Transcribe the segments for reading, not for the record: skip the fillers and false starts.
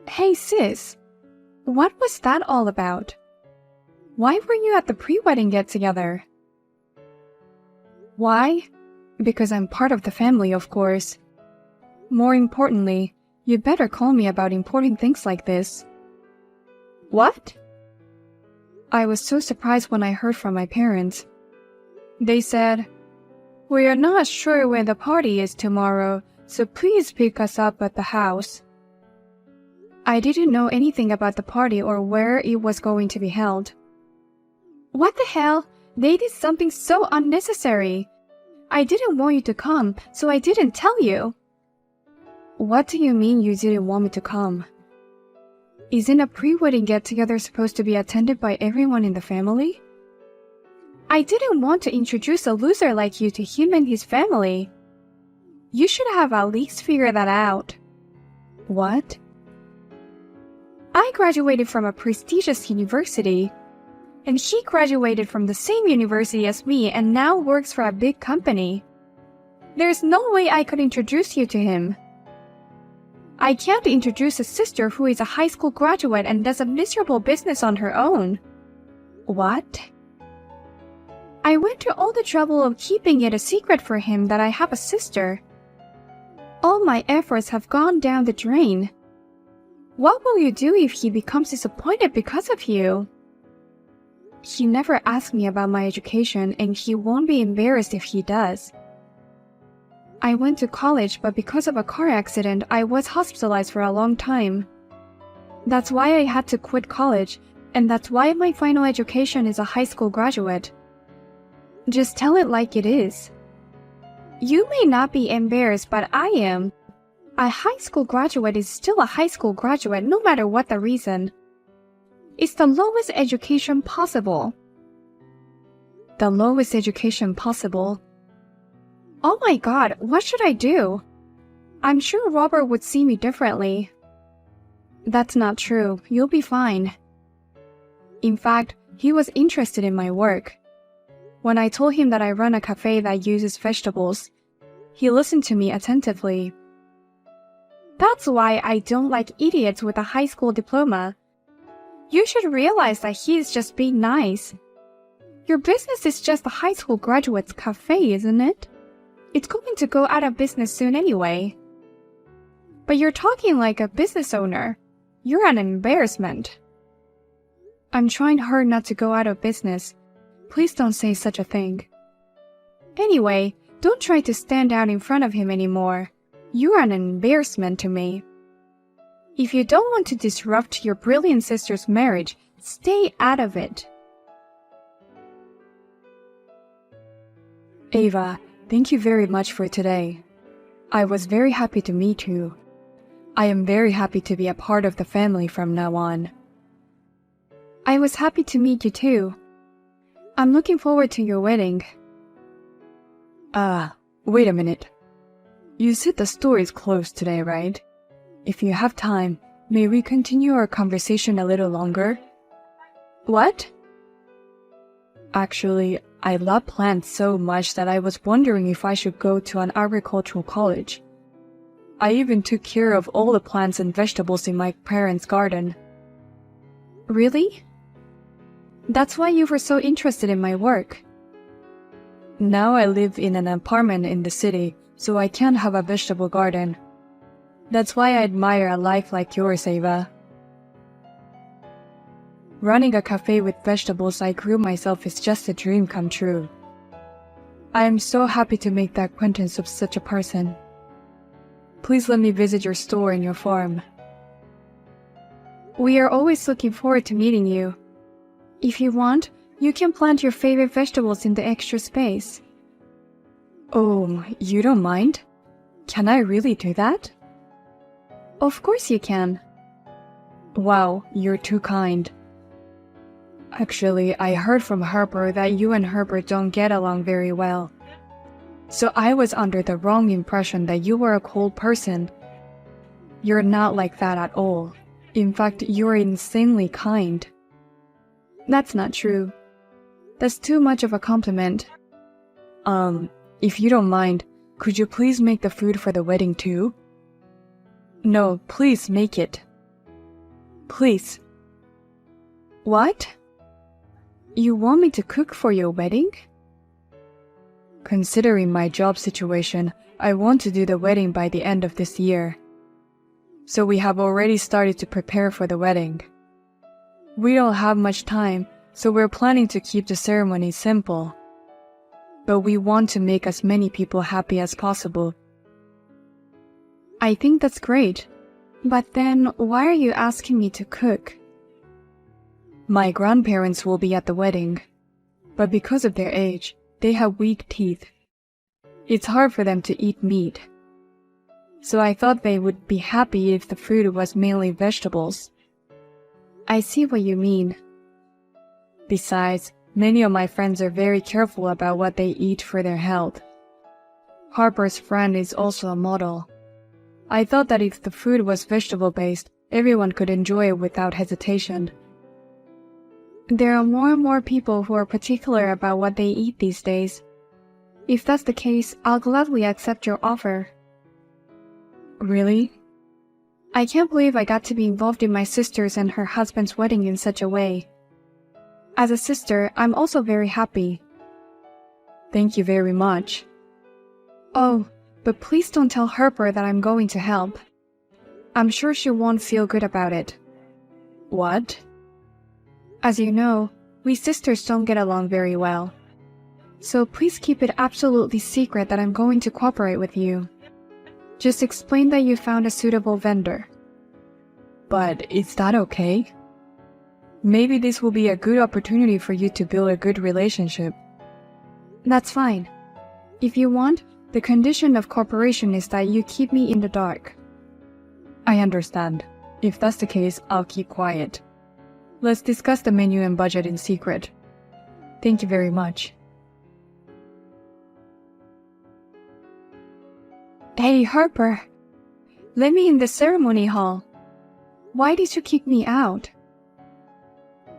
Hey sis, what was that all about? Why were you at the pre-wedding get-together? Why? Because I'm part of the family, of course. More importantly, you better call me about important things like this. What? I was so surprised when I heard from my parents. They said, "We are not sure where the party is tomorrow, so please pick us up at the house." I didn't know anything about the party or where it was going to be held. What the hell? They did something so unnecessary. I didn't want you to come, so I didn't tell you. What do you mean you didn't want me to come? Isn't a pre-wedding get-together supposed to be attended by everyone in the family? I didn't want to introduce a loser like you to him and his family. You should have at least figured that out. What? I graduated from a prestigious university, and he graduated from the same university as me and now works for a big company. There's no way I could introduce you to him. I can't introduce a sister who is a high school graduate and does a miserable business on her own. What? I went to all the trouble of keeping it a secret for him that I have a sister. All my efforts have gone down the drain. What will you do if he becomes disappointed because of you? He never asked me about my education, and he won't be embarrassed if he does. I went to college, but because of a car accident, I was hospitalized for a long time. That's why I had to quit college, and that's why my final education is a high school graduate. Just tell it like it is. You may not be embarrassed, but I am. A high school graduate is still a high school graduate no matter what the reason. It's the lowest education possible. The lowest education possible? Oh my God, what should I do? I'm sure Robert would see me differently. That's not true. You'll be fine. In fact, he was interested in my work. When I told him that I run a cafe that uses vegetables, he listened to me attentively. That's why I don't like idiots with a high school diploma. You should realize that he is just being nice. Your business is just a high school graduate's cafe, isn't it? It's going to go out of business soon anyway. But you're talking like a business owner. You're an embarrassment. I'm trying hard not to go out of business. Please don't say such a thing. Anyway, don't try to stand out in front of him anymore. You're an embarrassment to me. If you don't want to disrupt your brilliant sister's marriage, stay out of it. Ava, thank you very much for today. I was very happy to meet you. I am very happy to be a part of the family from now on. I was happy to meet you too. I'm looking forward to your wedding. Wait a minute. You said the store is closed today, right? If you have time, may we continue our conversation a little longer? What? Actually, I love plants so much that I was wondering if I should go to an agricultural college. I even took care of all the plants and vegetables in my parents' garden. Really? That's why you were so interested in my work. Now I live in an apartment in the city, so I can't have a vegetable garden. That's why I admire a life like yours, Ava. Running a cafe with vegetables I grew myself is just a dream come true. I am so happy to make the acquaintance of such a person. Please let me visit your store and your farm. We are always looking forward to meeting you. If you want, you can plant your favorite vegetables in the extra space. Oh, you don't mind? Can I really do that? Of course you can. Wow, you're too kind. Actually, I heard from Herbert that you and Herbert don't get along very well. So I was under the wrong impression that you were a cold person. You're not like that at all. In fact, you're insanely kind. That's not true. That's too much of a compliment. If you don't mind, could you please make the food for the wedding too? No, please make it. Please. What? You want me to cook for your wedding? Considering my job situation, I want to do the wedding by the end of this year. So we have already started to prepare for the wedding. We don't have much time, so we're planning to keep the ceremony simple. But we want to make as many people happy as possible. I think that's great. But then, why are you asking me to cook? My grandparents will be at the wedding, but because of their age, they have weak teeth. It's hard for them to eat meat. So I thought they would be happy if the food was mainly vegetables. I see what you mean. Besides, many of my friends are very careful about what they eat for their health. Harper's friend is also a model. I thought that if the food was vegetable-based, everyone could enjoy it without hesitation. There are more and more people who are particular about what they eat these days. If that's the case, I'll gladly accept your offer. Really? I can't believe I got to be involved in my sister's and her husband's wedding in such a way. As a sister, I'm also very happy. Thank you very much. Oh, but please don't tell Harper that I'm going to help. I'm sure she won't feel good about it. What? As you know, we sisters don't get along very well. So please keep it absolutely secret that I'm going to cooperate with you. Just explain that you found a suitable vendor. But is that okay? Maybe this will be a good opportunity for you to build a good relationship. That's fine. If you want, the condition of cooperation is that you keep me in the dark. I understand. If that's the case, I'll keep quiet. Let's discuss the menu and budget in secret. Thank you very much. Hey, Harper. Let me in the ceremony hall. Why did you kick me out?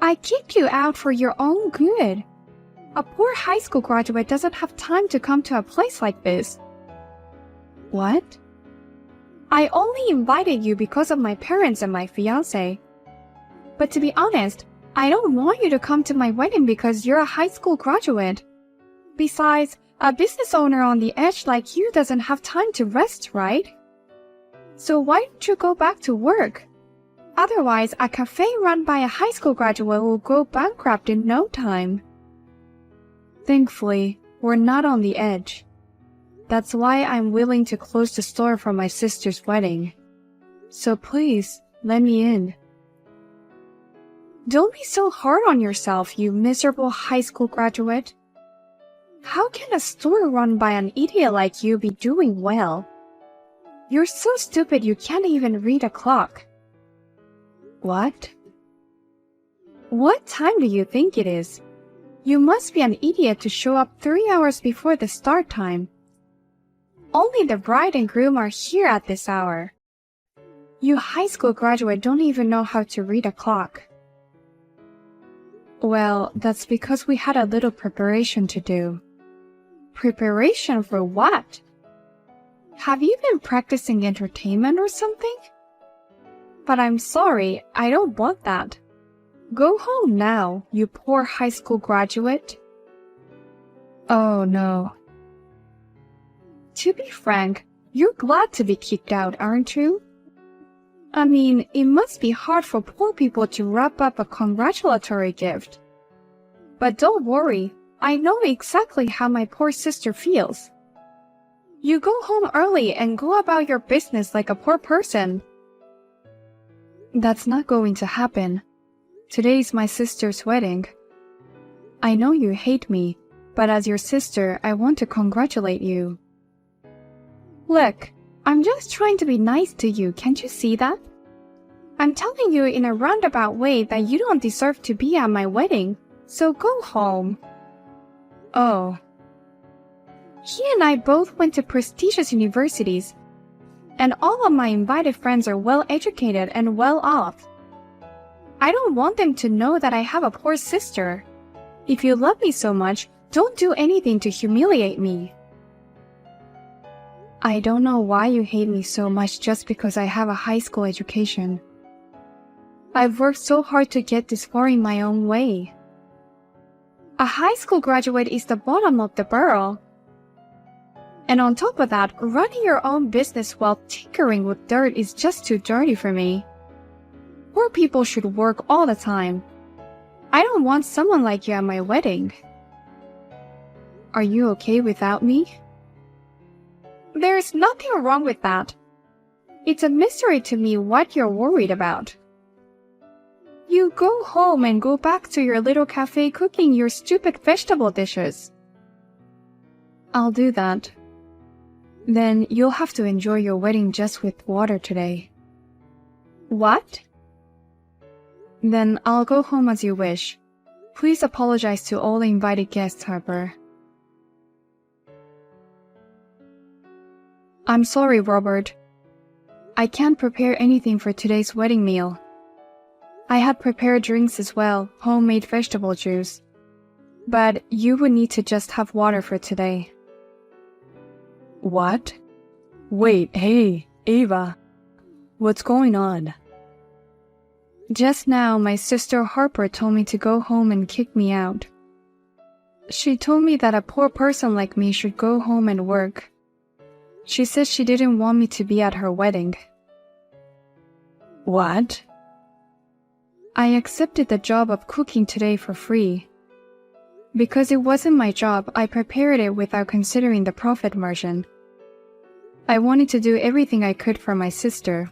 I kicked you out for your own good. A poor high school graduate doesn't have time to come to a place like this. What? I only invited you because of my parents and my fiancé. But to be honest, I don't want you to come to my wedding because you're a high school graduate. Besides, a business owner on the edge like you doesn't have time to rest, right? So why don't you go back to work? Otherwise, a cafe run by a high school graduate will go bankrupt in no time. Thankfully, we're not on the edge. That's why I'm willing to close the store for my sister's wedding. So please, let me in. Don't be so hard on yourself, you miserable high school graduate. How can a store run by an idiot like you be doing well? You're so stupid you can't even read a clock. What? What time do you think it is? You must be an idiot to show up 3 hours before the start time. Only the bride and groom are here at this hour. You high school graduate don't even know how to read a clock. Well, that's because we had a little preparation to do. Preparation for what? Have you been practicing entertainment or something? But I'm sorry, I don't want that. Go home now, you poor high school graduate. Oh no. To be frank, you're glad to be kicked out, aren't you? I mean, it must be hard for poor people to wrap up a congratulatory gift. But don't worry, I know exactly how my poor sister feels. You go home early and go about your business like a poor person. That's not going to happen. Today's my sister's wedding. I know you hate me, but as your sister, I want to congratulate you. Look, I'm just trying to be nice to you, can't you see that? I'm telling you in a roundabout way that you don't deserve to be at my wedding, so go home. Oh. He and I both went to prestigious universities, and all of my invited friends are well educated and well off. I don't want them to know that I have a poor sister. If you love me so much, don't do anything to humiliate me. I don't know why you hate me so much just because I have a high school education. I've worked so hard to get this far in my own way. A high school graduate is the bottom of the barrel. And on top of that, running your own business while tinkering with dirt is just too dirty for me. Poor people should work all the time. I don't want someone like you at my wedding. Are you okay without me? There's nothing wrong with that. It's a mystery to me what you're worried about. You go home and go back to your little cafe cooking your stupid vegetable dishes. I'll do that. Then you'll have to enjoy your wedding just with water today. What? Then I'll go home as you wish. Please apologize to all the invited guests, Harper. I'm sorry, Robert. I can't prepare anything for today's wedding meal. I had prepared drinks as well, homemade vegetable juice. But you would need to just have water for today. What? Wait, hey, Ava. What's going on? Just now, my sister Harper told me to go home and kick me out. She told me that a poor person like me should go home and work. She said she didn't want me to be at her wedding. What? I accepted the job of cooking today for free. Because it wasn't my job, I prepared it without considering the profit margin. I wanted to do everything I could for my sister.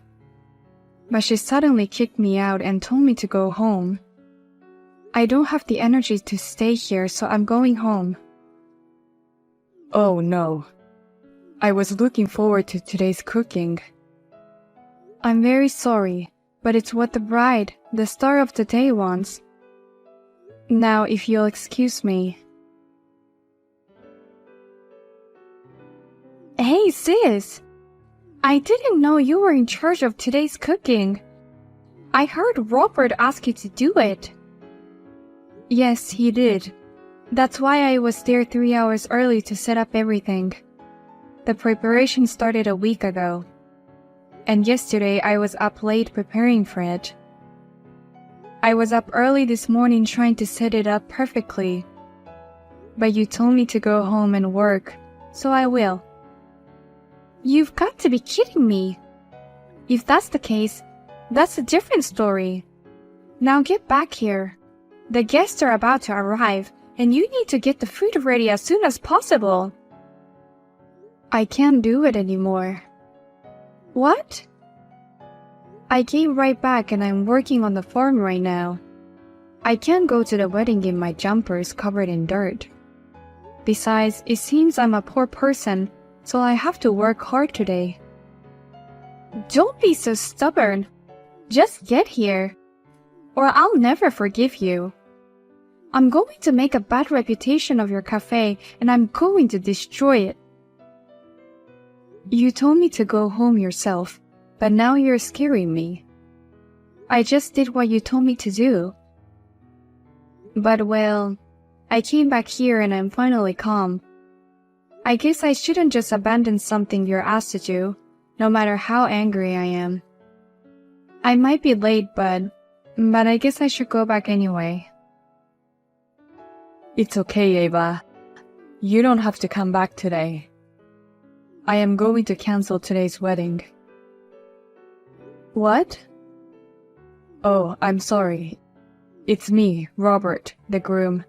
But she suddenly kicked me out and told me to go home. I don't have the energy to stay here, so I'm going home. Oh no. I was looking forward to today's cooking. I'm very sorry, but it's what the bride, the star of the day, wants. Now, if you'll excuse me. Hey, sis! I didn't know you were in charge of today's cooking. I heard Robert ask you to do it. Yes, he did. That's why I was there 3 hours early to set up everything. The preparation started a week ago. And yesterday I was up late preparing for it. I was up early this morning trying to set it up perfectly. But you told me to go home and work, so I will. You've got to be kidding me. If that's the case, that's a different story. Now get back here. The guests are about to arrive, and you need to get the food ready as soon as possible. I can't do it anymore. What? I came right back and I'm working on the farm right now. I can't go to the wedding in my jumpers covered in dirt. Besides, it seems I'm a poor person, so I have to work hard today. Don't be so stubborn. Just get here, or I'll never forgive you. I'm going to make a bad reputation of your cafe, and I'm going to destroy it. You told me to go home yourself, but now you're scaring me. I just did what you told me to do. But well, I came back here and I'm finally calm. I guess I shouldn't just abandon something you're asked to do, no matter how angry I am. I might be late, but I guess I should go back anyway. It's okay, Ava. You don't have to come back today. I am going to cancel today's wedding. What? Oh, I'm sorry. It's me, Robert, the groom.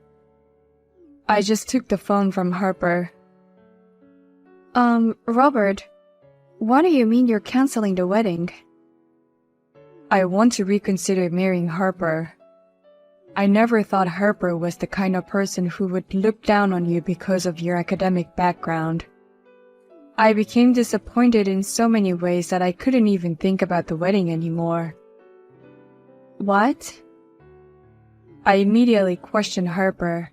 I just took the phone from Harper. Robert, what do you mean you're canceling the wedding? I want to reconsider marrying Harper. I never thought Harper was the kind of person who would look down on you because of your academic background. I became disappointed in so many ways that I couldn't even think about the wedding anymore. What? I immediately questioned Harper.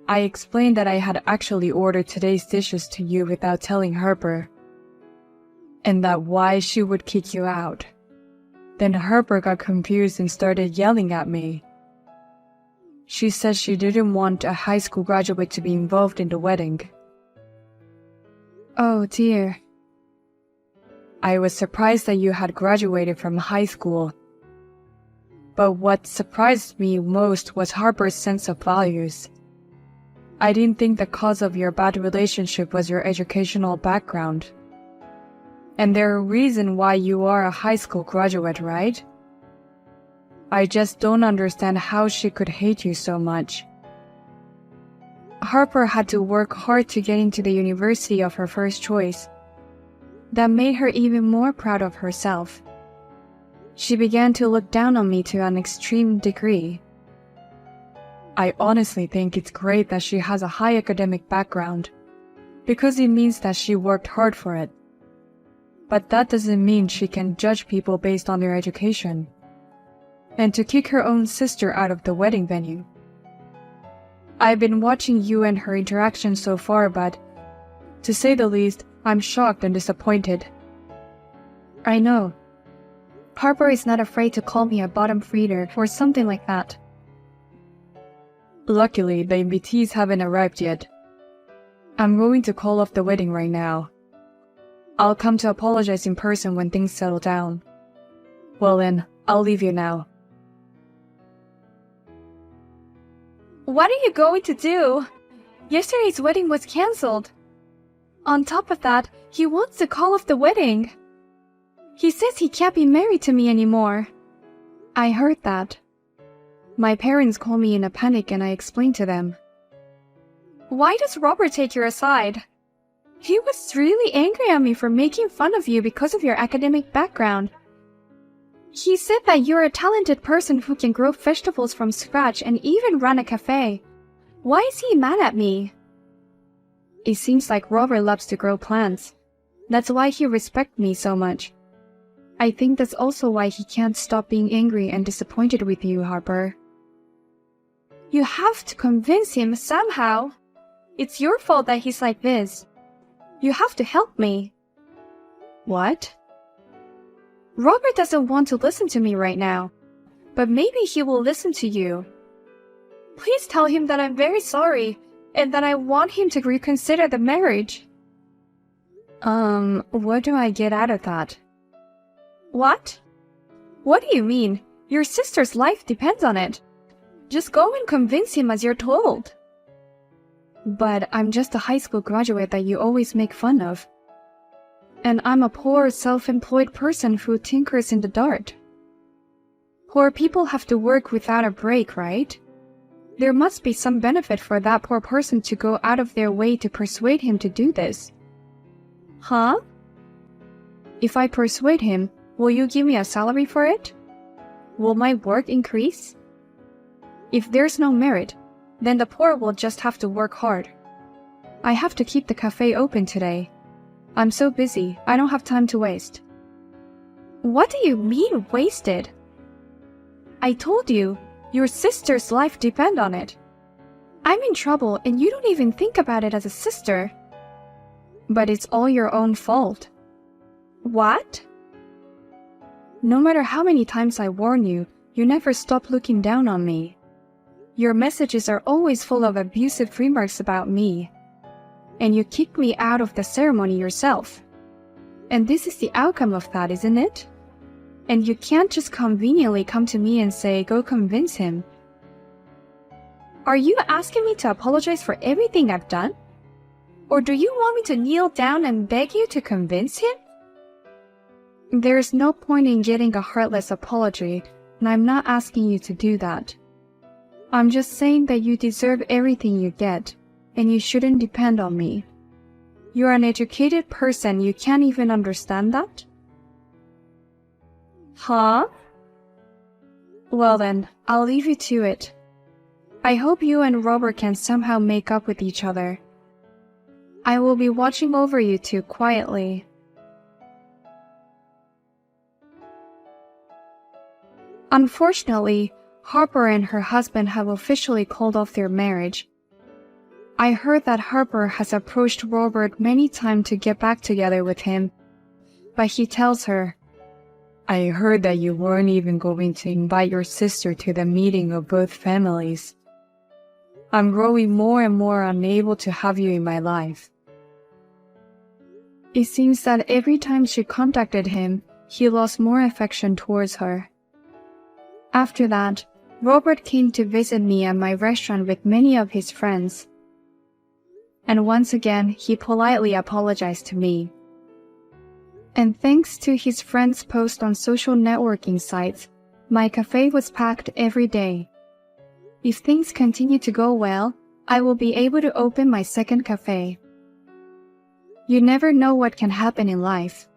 I explained that I had actually ordered today's dishes to you without telling Harper, and that why she would kick you out. Then Harper got confused and started yelling at me. She said she didn't want a high school graduate to be involved in the wedding. Oh dear. I was surprised that you had graduated from high school. But what surprised me most was Harper's sense of values. I didn't think the cause of your bad relationship was your educational background. And there's a reason why you are a high school graduate, right? I just don't understand how she could hate you so much. Harper had to work hard to get into the university of her first choice. That made her even more proud of herself. She began to look down on me to an extreme degree. I honestly think it's great that she has a high academic background, because it means that she worked hard for it. But that doesn't mean she can judge people based on their education, and to kick her own sister out of the wedding venue. I've been watching you and her interaction so far, but, to say the least, I'm shocked and disappointed. I know. Harper is not afraid to call me a bottom feeder or something like that. Luckily, the invitees haven't arrived yet. I'm going to call off the wedding right now. I'll come to apologize in person when things settle down. Well then, I'll leave you now. What are you going to do? Yesterday's wedding was cancelled. On top of that, he wants to call off the wedding. He says he can't be married to me anymore. I heard that. My parents called me in a panic and I explained to them. Why does Robert take your side? He was really angry at me for making fun of you because of your academic background. He said that you're a talented person who can grow vegetables from scratch and even run a cafe. Why is he mad at me? It seems like Robert loves to grow plants. That's why he respects me so much. I think that's also why he can't stop being angry and disappointed with you, Harper. You have to convince him somehow. It's your fault that he's like this. You have to help me. What? Robert doesn't want to listen to me right now, but maybe he will listen to you. Please tell him that I'm very sorry and that I want him to reconsider the marriage. What do I get out of that? What? What do you mean? Your sister's life depends on it. Just go and convince him as you're told. But I'm just a high school graduate that you always make fun of. And I'm a poor, self-employed person who tinkers in the dark. Poor people have to work without a break, right? There must be some benefit for that poor person to go out of their way to persuade him to do this. Huh? If I persuade him, will you give me a salary for it? Will my work increase? If there's no merit, then the poor will just have to work hard. I have to keep the cafe open today. I'm so busy, I don't have time to waste. What do you mean, wasted? I told you, your sister's life depends on it. I'm in trouble and you don't even think about it as a sister. But it's all your own fault. What? No matter how many times I warn you, you never stop looking down on me. Your messages are always full of abusive remarks about me. And you kicked me out of the ceremony yourself. And this is the outcome of that, isn't it? And you can't just conveniently come to me and say, go convince him. Are you asking me to apologize for everything I've done? Or do you want me to kneel down and beg you to convince him? There's no point in getting a heartless apology, and I'm not asking you to do that. I'm just saying that you deserve everything you get, and you shouldn't depend on me. You're an educated person, you can't even understand that? Huh? Well then, I'll leave you to it. I hope you and Robert can somehow make up with each other. I will be watching over you two quietly. Unfortunately, Harper and her husband have officially called off their marriage. I heard that Harper has approached Robert many times to get back together with him, but he tells her, I heard that you weren't even going to invite your sister to the meeting of both families. I'm growing more and more unable to have you in my life. It seems that every time she contacted him, he lost more affection towards her. After that, Robert came to visit me at my restaurant with many of his friends. And once again, he politely apologized to me. And thanks to his friends' posts on social networking sites, my cafe was packed every day. If things continue to go well, I will be able to open my second cafe. You never know what can happen in life.